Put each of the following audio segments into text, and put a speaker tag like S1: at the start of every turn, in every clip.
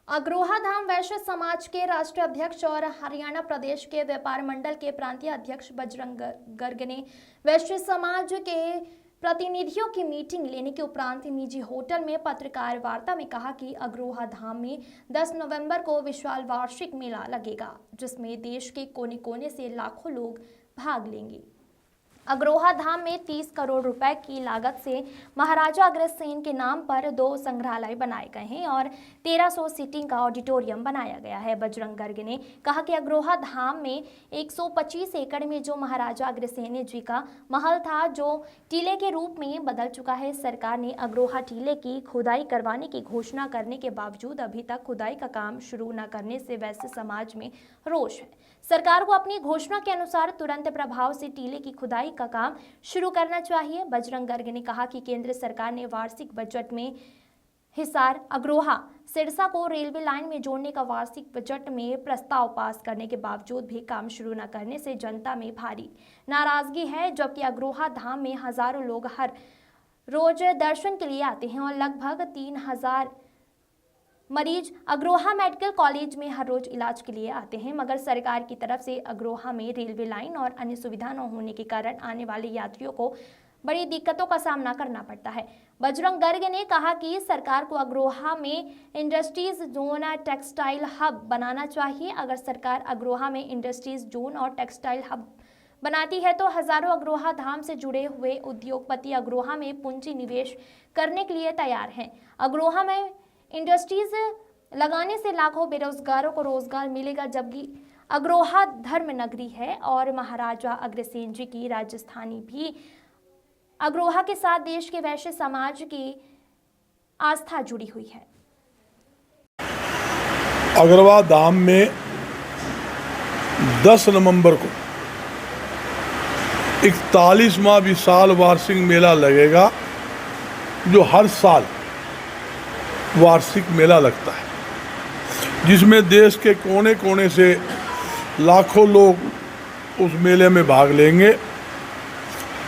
S1: अग्रोहा धाम वैश्य समाज के राष्ट्रीय अध्यक्ष और हरियाणा प्रदेश के व्यापार मंडल के प्रांतीय अध्यक्ष बजरंग गर्ग ने वैश्य समाज के प्रतिनिधियों की मीटिंग लेने के उपरांत निजी होटल में पत्रकार वार्ता में कहा कि अग्रोहा धाम में 10 नवंबर को विशाल वार्षिक मेला लगेगा, जिसमें देश के कोने कोने से लाखों लोग भाग लेंगे। अग्रोहा धाम में 30 करोड़ रुपए की लागत से महाराजा अग्रसेन के नाम पर 2 संग्रहालय बनाए गए हैं और 1300 सीटिंग का ऑडिटोरियम बनाया गया है। बजरंग गर्ग ने कहा कि अग्रोहा धाम में 125 एकड़ में जो महाराजा अग्रसेन जी का महल था, जो टीले के रूप में बदल चुका है। सरकार ने अग्रोहा टीले की खुदाई करवाने की घोषणा करने के बावजूद अभी तक खुदाई का काम शुरू न करने से वैश्य समाज में रोष है। सरकार को अपनी घोषणा के अनुसार तुरंत प्रभाव से टीले की खुदाई का काम शुरू करना चाहिए। बजरंग गर्ग ने कहा कि केंद्र सरकार ने वार्षिक बजट में हिसार, अग्रोहा, सिरसा को रेलवे लाइन में जोड़ने का वार्षिक बजट में प्रस्ताव पास करने के बावजूद भी काम शुरू न करने से जनता में भारी नाराजगी है, जबकि अग्रोहा धाम में हजारों लोग हर रोज दर्शन के लिए आते हैं और लगभग 3000 मरीज अग्रोहा मेडिकल कॉलेज में हर रोज इलाज के लिए आते हैं, मगर सरकार की तरफ से अग्रोहा में रेलवे लाइन और अन्य सुविधा न होने के कारण आने वाले यात्रियों को बड़ी दिक्कतों का सामना करना पड़ता है। बजरंग गर्ग ने कहा कि सरकार को अग्रोहा में इंडस्ट्रीज जोन, टेक्सटाइल हब बनाना चाहिए। अगर सरकार अग्रोहा में इंडस्ट्रीज जोन और टेक्सटाइल हब बनाती है तो हजारों अग्रोहा धाम से जुड़े हुए उद्योगपति अग्रोहा में पूंजी निवेश करने के लिए तैयार हैं। अग्रोहा में इंडस्ट्रीज लगाने से लाखों बेरोजगारों को रोजगार मिलेगा, जबकि अग्रोहा धर्म नगरी है और महाराजा अग्रसेन जी की राजस्थानी भी अग्रोहा के साथ देश के वैश्य समाज की आस्था जुड़ी हुई है।
S2: अग्रोहा धाम में 10 नवंबर को 41वां विशाल वार्षिक मेला लगेगा, जो हर साल वार्षिक मेला लगता है, जिसमें देश के कोने कोने से लाखों लोग उस मेले में भाग लेंगे।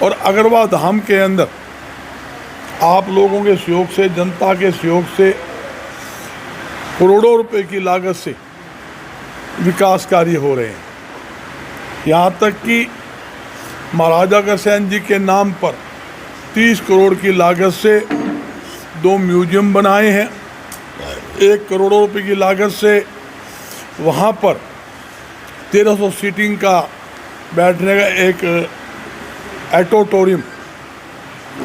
S2: और अग्रोहा धाम के अंदर आप लोगों के सहयोग से, जनता के सहयोग से करोड़ों रुपए की लागत से विकास कार्य हो रहे हैं। यहाँ तक कि महाराजा अग्रसेन जी के नाम पर 30 करोड़ की लागत से 2 म्यूजियम बनाए हैं। 1 करोड़ रुपए की लागत से वहाँ पर 1300 सीटिंग का बैठने का एक ऑडिटोरियम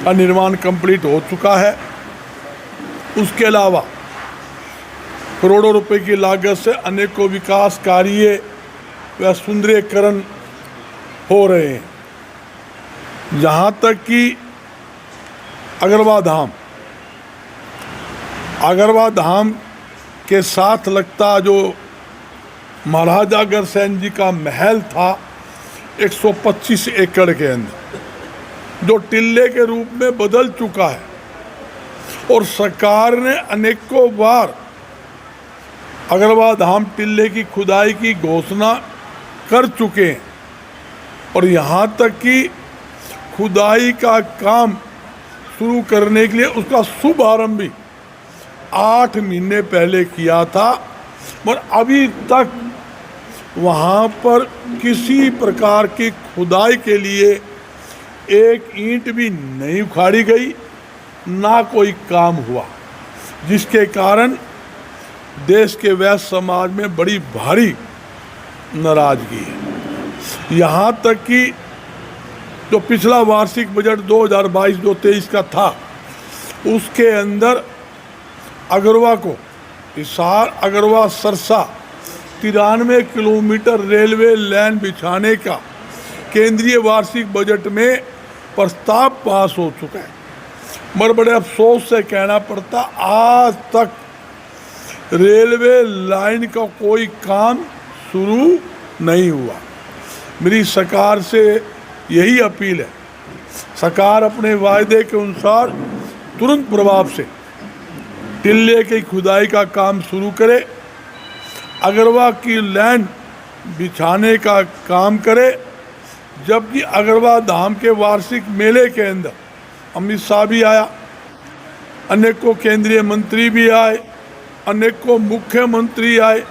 S2: का निर्माण कंप्लीट हो चुका है। उसके अलावा करोड़ों रुपए की लागत से अनेकों विकास कार्य व सुंदरीकरण हो रहे हैं। जहाँ तक कि अग्रोहा धाम के साथ लगता जो महाराजा अग्रसेन जी का महल था 125 एकड़ के अंदर, जो टिल्ले के रूप में बदल चुका है, और सरकार ने अनेकों बार अग्रोहा धाम टिल्ले की खुदाई की घोषणा कर चुके हैं। और यहाँ तक कि खुदाई का काम शुरू करने के लिए उसका शुभारंभ भी 8 महीने पहले किया था, पर अभी तक वहाँ पर किसी प्रकार की खुदाई के लिए एक ईंट भी नहीं उखाड़ी गई, ना कोई काम हुआ, जिसके कारण देश के वैश्य समाज में बड़ी भारी नाराजगी है। यहाँ तक कि जो पिछला वार्षिक बजट 2022-23 का था, उसके अंदर अग्रोहा को Hisar, Agroha, Sirsa 93 kilometre railway line बिछाने का केंद्रीय वार्षिक बजट में प्रस्ताव पास हो चुका है, मगर बड़े अफसोस से कहना पड़ता आज तक रेलवे लाइन का कोई काम शुरू नहीं हुआ। मेरी सरकार से यही अपील है, सरकार अपने वायदे के अनुसार तुरंत प्रभाव से टिल्ले की खुदाई का काम शुरू करे, अग्रोहा की लाइन बिछाने का काम करे। जबकि अग्रोहा धाम के वार्षिक मेले के अंदर अमित शाह भी आया, अनेकों केंद्रीय मंत्री भी आए, अनेकों मुख्यमंत्री आए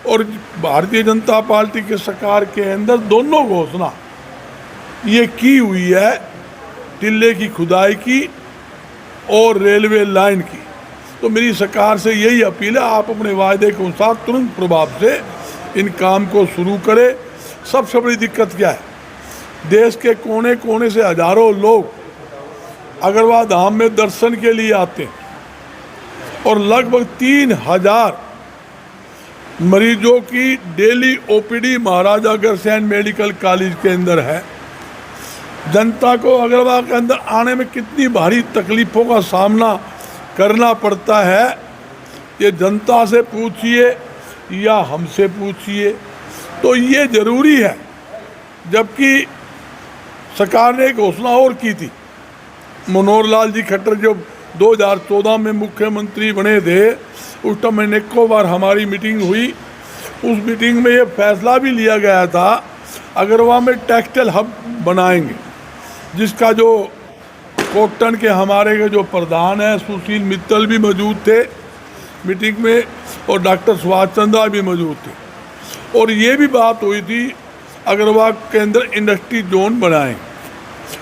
S2: और भारतीय जनता पार्टी के सरकार के अंदर दोनों घोषणा ये की हुई है, टिल्ले की खुदाई की और रेलवे लाइन की। तो मेरी सरकार से यही अपील है, आप अपने वायदे के अनुसार तुरंत प्रभाव से इन काम को शुरू करें। सबसे बड़ी दिक्कत क्या है, देश के कोने कोने से हजारों लोग अग्रवाल धाम में दर्शन के लिए आते हैं और लगभग 3000 मरीजों की daily OPD Maharaja Agrasen medical college के अंदर है। जनता को अग्रवाल के अंदर आने में कितनी भारी तकलीफों का सामना करना पड़ता है, ये जनता से पूछिए या हमसे पूछिए। तो ये जरूरी है, जबकि सरकार ने एक घोषणा और की थी। मनोहर लाल जी खट्टर जब 2014 में मुख्यमंत्री बने थे, उस टाइम में एक बार हमारी मीटिंग हुई। उस मीटिंग में ये फैसला भी लिया गया था अग्रवाल में टेक्सटाइल हब बनाएंगे, जिसका जो कॉटन के हमारे के जो प्रधान हैं सुशील मित्तल भी मौजूद थे मीटिंग में और डॉक्टर सुभाष चंद्रा भी मौजूद थे। और ये भी बात हुई थी अग्रवाल के अंदर इंडस्ट्री जोन बनाएंगे।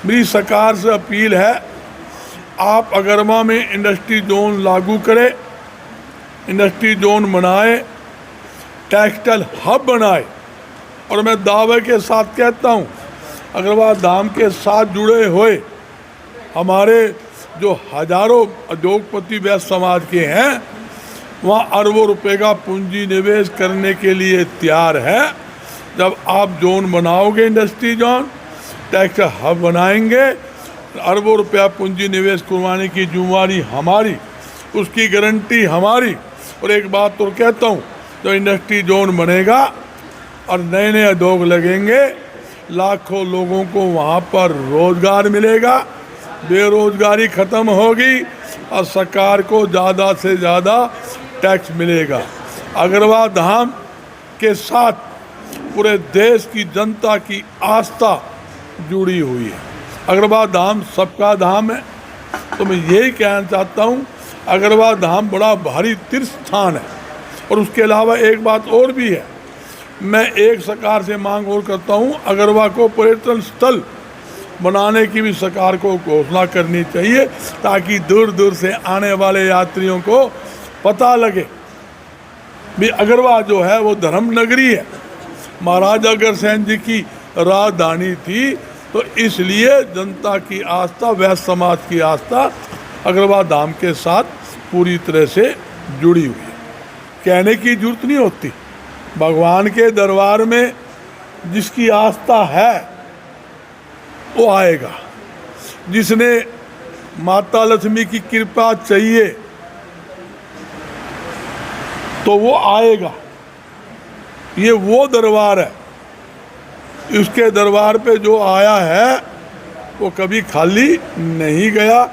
S2: मेरी सरकार से अपील है, आप अग्रवाल में इंडस्ट्री जोन लागू करें, इंडस्ट्री जोन बनाए, टेक्सटाइल हब बनाए। और मैं दावे के साथ कहता हूँ, अग्रवाल धाम के साथ जुड़े हुए हमारे जो हजारों उद्योगपति वैश्य समाज के हैं, वहाँ अरबों रुपए का पूंजी निवेश करने के लिए तैयार है। जब आप जोन बनाओगे, इंडस्ट्री जोन, टेक्सटाइल हब बनाएंगे, अरबों रुपया पूंजी निवेश करवाने की जिम्मेदारी हमारी, उसकी गारंटी हमारी। और एक बात तो कहता हूँ, जो इंडस्ट्री जोन बनेगा और नए नए उद्योग लगेंगे, लाखों लोगों को वहाँ पर रोजगार मिलेगा, बेरोजगारी खत्म होगी और सरकार को ज़्यादा से ज़्यादा टैक्स मिलेगा। अग्रवाल धाम के साथ पूरे देश की जनता की आस्था जुड़ी हुई है। अग्रवाल धाम सबका धाम है। तो मैं यही कहना चाहता हूँ, अग्रवाल धाम बड़ा भारी तीर्थ स्थान है। और उसके अलावा एक बात और भी है, मैं एक सरकार से मांग और करता हूँ, अग्रवाल को पर्यटन स्थल बनाने की भी सरकार को घोषणा करनी चाहिए, ताकि दूर दूर से आने वाले यात्रियों को पता लगे भी अग्रवाल जो है वो धर्म नगरी है, महाराजा अग्रसेन जी की राजधानी थी। तो इसलिए जनता की आस्था, वैश्य समाज की आस्था अग्रवाल धाम के साथ पूरी तरह से जुड़ी हुई है। कहने की जरूरत नहीं होती, भगवान के दरबार में जिसकी आस्था है वो आएगा। जिसने माता लक्ष्मी की कृपा चाहिए तो वो आएगा। ये वो दरबार है, इसके दरबार पे जो आया है वो कभी खाली नहीं गया।